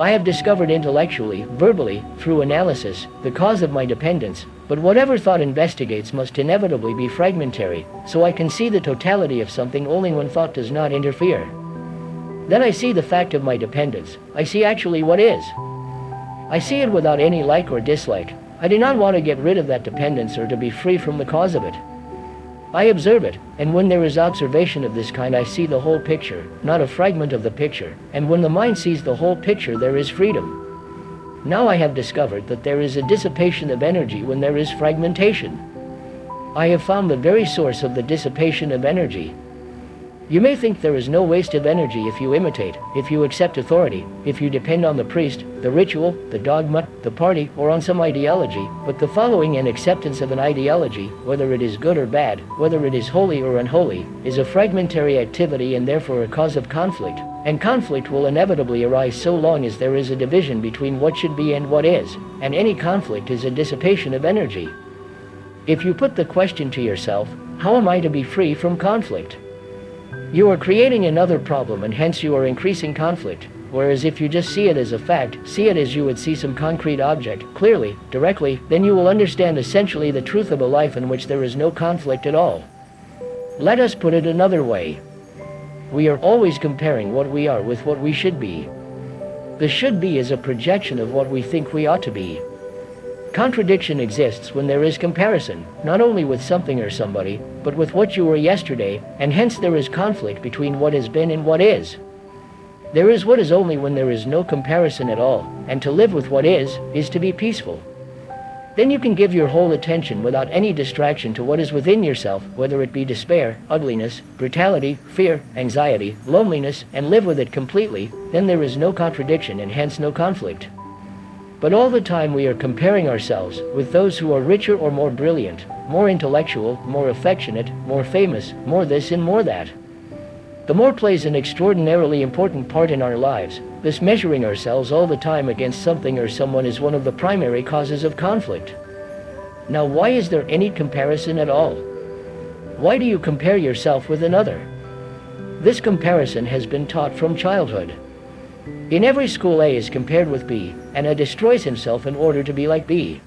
I have discovered intellectually, verbally, through analysis, the cause of my dependence, but whatever thought investigates must inevitably be fragmentary, so I can see the totality of something only when thought does not interfere. Then I see the fact of my dependence. I see actually what is. I see it without any like or dislike. I do not want to get rid of that dependence or to be free from the cause of it. I observe it, and when there is observation of this kind I see the whole picture, not a fragment of the picture, and when the mind sees the whole picture there is freedom. Now I have discovered that there is a dissipation of energy when there is fragmentation. I have found the very source of the dissipation of energy. You may think there is no waste of energy if you imitate, if you accept authority, if you depend on the priest, the ritual, the dogma, the party, or on some ideology, but the following and acceptance of an ideology, whether it is good or bad, whether it is holy or unholy, is a fragmentary activity and therefore a cause of conflict, and conflict will inevitably arise so long as there is a division between what should be and what is, and any conflict is a dissipation of energy. If you put the question to yourself, how am I to be free from conflict? You are creating another problem and hence you are increasing conflict, whereas if you just see it as a fact, see it as you would see some concrete object, clearly, directly, then you will understand essentially the truth of a life in which there is no conflict at all. Let us put it another way. We are always comparing what we are with what we should be. The should be is a projection of what we think we ought to be. Contradiction exists when there is comparison, not only with something or somebody, but with what you were yesterday, and hence there is conflict between what has been and what is. There is what is only when there is no comparison at all, and to live with what is to be peaceful. Then you can give your whole attention without any distraction to what is within yourself, whether it be despair, ugliness, brutality, fear, anxiety, loneliness, and live with it completely. Then there is no contradiction and hence no conflict. But all the time we are comparing ourselves with those who are richer or more brilliant, more intellectual, more affectionate, more famous, more this and more that. The more plays an extraordinarily important part in our lives. This measuring ourselves all the time against something or someone is one of the primary causes of conflict. Now why is there any comparison at all? Why do you compare yourself with another? This comparison has been taught from childhood. In every school A is compared with B, and A destroys himself in order to be like B.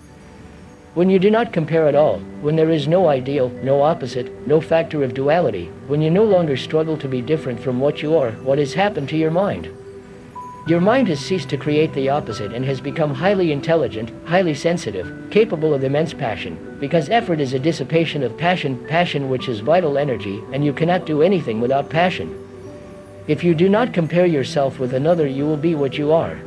When you do not compare at all, when there is no ideal, no opposite, no factor of duality, when you no longer struggle to be different from what you are, what has happened to your mind? Your mind has ceased to create the opposite and has become highly intelligent, highly sensitive, capable of immense passion, because effort is a dissipation of passion which is vital energy, and you cannot do anything without passion. If you do not compare yourself with another, you will be what you are.